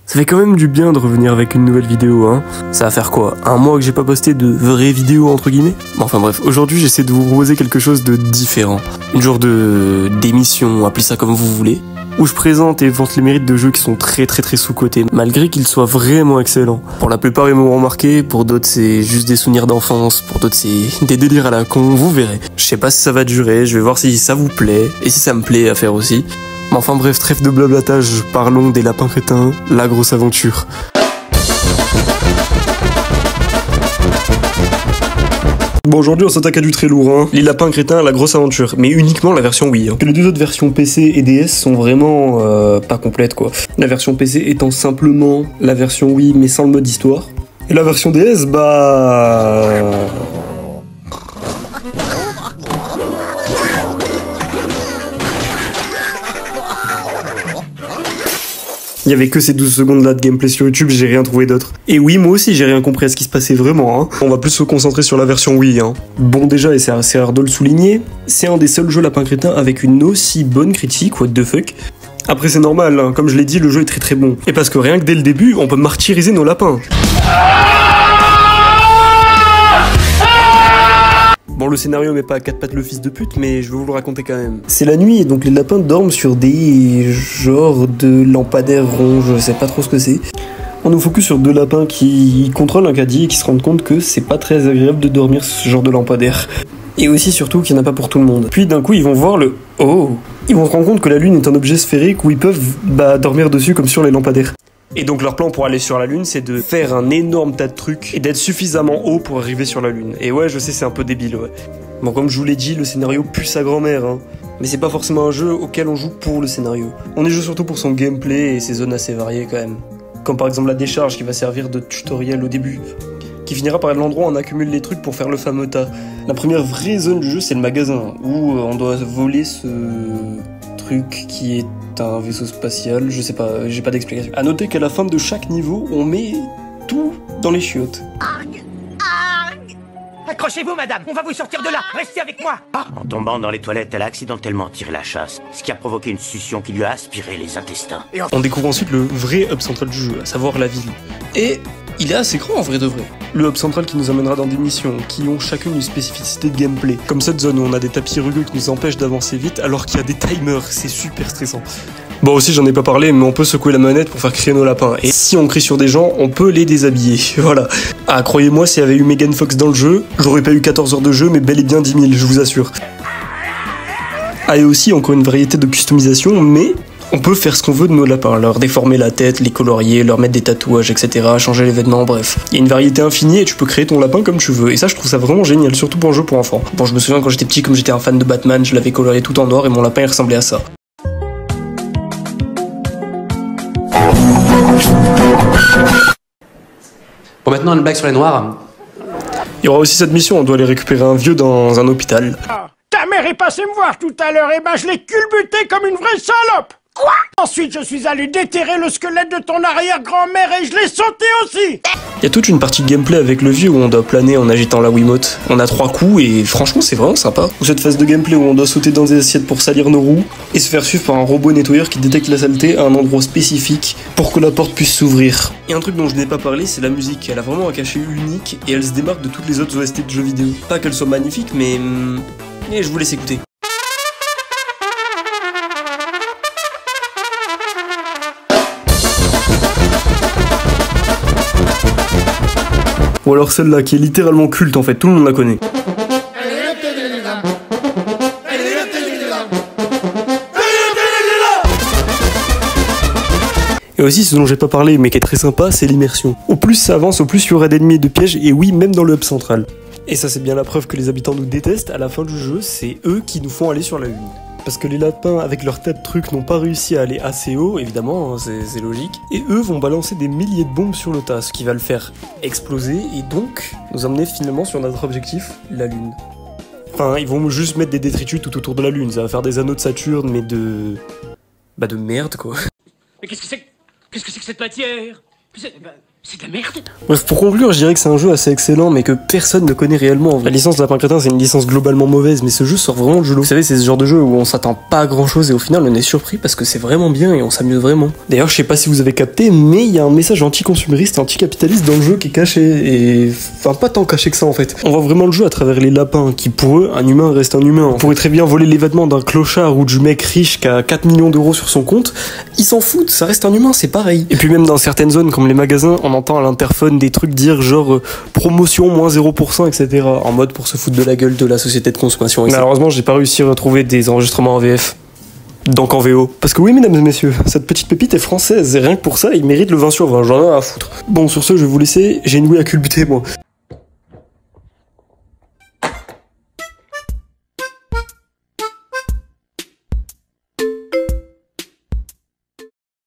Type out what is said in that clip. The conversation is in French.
Ça fait quand même du bien de revenir avec une nouvelle vidéo, hein. Ça va faire quoi? Un mois que j'ai pas posté de vraies vidéos entre guillemets? Enfin bref, aujourd'hui j'essaie de vous proposer quelque chose de différent. Une genre d'émission, appelez ça comme vous voulez, où je présente et vante les mérites de jeux qui sont très sous-cotés, malgré qu'ils soient vraiment excellents. Pour la plupart ils m'ont remarqué, pour d'autres c'est juste des souvenirs d'enfance, pour d'autres c'est des délires à la con, vous verrez. Je sais pas si ça va durer, je vais voir si ça vous plaît, et si ça me plaît à faire aussi. Mais enfin bref, trêve de blablatage, parlons des lapins crétins, la grosse aventure. Bon, aujourd'hui on s'attaque à du très lourd, hein. Les lapins crétins, la grosse aventure, mais uniquement la version Wii, hein. Que les deux autres versions PC et DS sont vraiment pas complètes quoi. La version PC étant simplement la version Wii mais sans le mode histoire. Et la version DS, bah... Il y avait que ces 12 secondes là de gameplay sur YouTube, j'ai rien trouvé d'autre. Et oui, moi aussi j'ai rien compris à ce qui se passait vraiment, hein. On va plus se concentrer sur la version Wii, hein. Bon déjà, et c'est assez rare de le souligner, c'est un des seuls jeux lapin crétin avec une aussi bonne critique, what the fuck. Après c'est normal, hein. Comme je l'ai dit, le jeu est très bon. Et parce que rien que dès le début, on peut martyriser nos lapins. Bon, le scénario met pas à quatre pattes le fils de pute, mais je vais vous le raconter quand même. C'est la nuit, et donc les lapins dorment sur des genres de lampadaires ronds, je sais pas trop ce que c'est. On nous focus sur deux lapins qui contrôlent un caddie et qui se rendent compte que c'est pas très agréable de dormir sur ce genre de lampadaire. Et aussi surtout qu'il n'y en a pas pour tout le monde. Puis d'un coup ils vont voir le... Oh! Ils vont se rendre compte que la lune est un objet sphérique où ils peuvent dormir dessus comme sur les lampadaires. Et donc leur plan pour aller sur la lune, c'est de faire un énorme tas de trucs et d'être suffisamment haut pour arriver sur la lune. Et ouais, je sais, c'est un peu débile, ouais. Bon, comme je vous l'ai dit, le scénario pue sa grand-mère, hein. Mais c'est pas forcément un jeu auquel on joue pour le scénario. On y joue surtout pour son gameplay et ses zones assez variées quand même. Comme par exemple la décharge qui va servir de tutoriel au début, qui finira par être l'endroit où on accumule les trucs pour faire le fameux tas. La première vraie zone du jeu, c'est le magasin, où on doit voler ce truc qui est un vaisseau spatial, je sais pas, j'ai pas d'explication. A noter qu'à la fin de chaque niveau, on met tout dans les chiottes. Arg, arg. Accrochez-vous, madame, on va vous sortir de là, restez avec moi. En tombant dans les toilettes, elle a accidentellement tiré la chasse, ce qui a provoqué une succion qui lui a aspiré les intestins. On découvre ensuite le vrai hub central du jeu, à savoir la ville. Et il est assez grand en vrai de vrai. Le hub central qui nous amènera dans des missions qui ont chacune une spécificité de gameplay. Comme cette zone où on a des tapis rugueux qui nous empêchent d'avancer vite alors qu'il y a des timers, c'est super stressant. Bon aussi j'en ai pas parlé mais on peut secouer la manette pour faire crier nos lapins. Et si on crie sur des gens, on peut les déshabiller. Voilà. Ah croyez-moi, s'il y avait eu Megan Fox dans le jeu, j'aurais pas eu 14 heures de jeu mais bel et bien 10 000, je vous assure. Ah et aussi encore une variété de customisation, mais on peut faire ce qu'on veut de nos lapins, leur déformer la tête, les colorier, leur mettre des tatouages, etc., changer les vêtements, bref. Il y a une variété infinie et tu peux créer ton lapin comme tu veux. Et ça, je trouve ça vraiment génial, surtout pour un jeu pour enfants. Bon, je me souviens quand j'étais petit, comme j'étais un fan de Batman, je l'avais colorié tout en noir et mon lapin il ressemblait à ça. Bon, maintenant une blague sur les noirs. Il y aura aussi cette mission, on doit aller récupérer un vieux dans un hôpital. Ta mère est passée me voir tout à l'heure et ben je l'ai culbuté comme une vraie salope. Quoi? Ensuite je suis allé déterrer le squelette de ton arrière-grand-mère et je l'ai sauté aussi. Il y a toute une partie de gameplay avec le vieux où on doit planer en agitant la Wiimote. On a 3 coups et franchement c'est vraiment sympa. Ou cette phase de gameplay où on doit sauter dans des assiettes pour salir nos roues et se faire suivre par un robot nettoyeur qui détecte la saleté à un endroit spécifique pour que la porte puisse s'ouvrir. Et un truc dont je n'ai pas parlé, c'est la musique. Elle a vraiment un cachet unique et elle se démarque de toutes les autres OST de jeux vidéo. Pas qu'elle soit magnifique mais... Et je vous laisse écouter. Ou alors celle-là qui est littéralement culte en fait, tout le monde la connaît. Et aussi ce dont j'ai pas parlé mais qui est très sympa, c'est l'immersion. Au plus ça avance, au plus il y aura d'ennemis et de pièges, et oui, même dans le hub central. Et ça c'est bien la preuve que les habitants nous détestent, à la fin du jeu, c'est eux qui nous font aller sur la lune. Parce que les lapins, avec leur tas de trucs, n'ont pas réussi à aller assez haut, évidemment, hein, c'est logique. Et eux vont balancer des milliers de bombes sur le tas, ce qui va le faire exploser, et donc nous emmener finalement sur notre objectif, la Lune. Enfin, ils vont juste mettre des détritus tout autour de la Lune, ça va faire des anneaux de Saturne, mais de... de merde, quoi. Mais qu'est-ce que c'est que cette matière? C'est de la merde. Bref, pour conclure, je dirais que c'est un jeu assez excellent, mais que personne ne connaît réellement. En vrai. La licence Lapin Crétin, c'est une licence globalement mauvaise, mais ce jeu sort vraiment du lot. Vous savez, c'est ce genre de jeu où on s'attend pas à grand chose et au final on est surpris parce que c'est vraiment bien et on s'amuse vraiment. D'ailleurs, je sais pas si vous avez capté, mais il y a un message anti-consumériste et anticapitaliste dans le jeu qui est caché, et enfin pas tant caché que ça en fait. On voit vraiment le jeu à travers les lapins, qui pour eux, un humain reste un humain. On pourrait très bien voler les vêtements d'un clochard ou du mec riche qui a 4 millions d'euros sur son compte, ils s'en foutent, ça reste un humain, c'est pareil. Et puis même dans certaines zones comme les magasins, on entend à l'interphone des trucs dire genre promotion moins 0%, etc. en mode pour se foutre de la gueule de la société de consommation. Malheureusement, j'ai pas réussi à retrouver des enregistrements en VF. Donc en VO. Parce que oui, mesdames et messieurs, cette petite pépite est française et rien que pour ça, il mérite le 20 sur 20. J'en ai rien à foutre. Bon, sur ce, je vais vous laisser. J'ai une ouïe à culbuter, moi.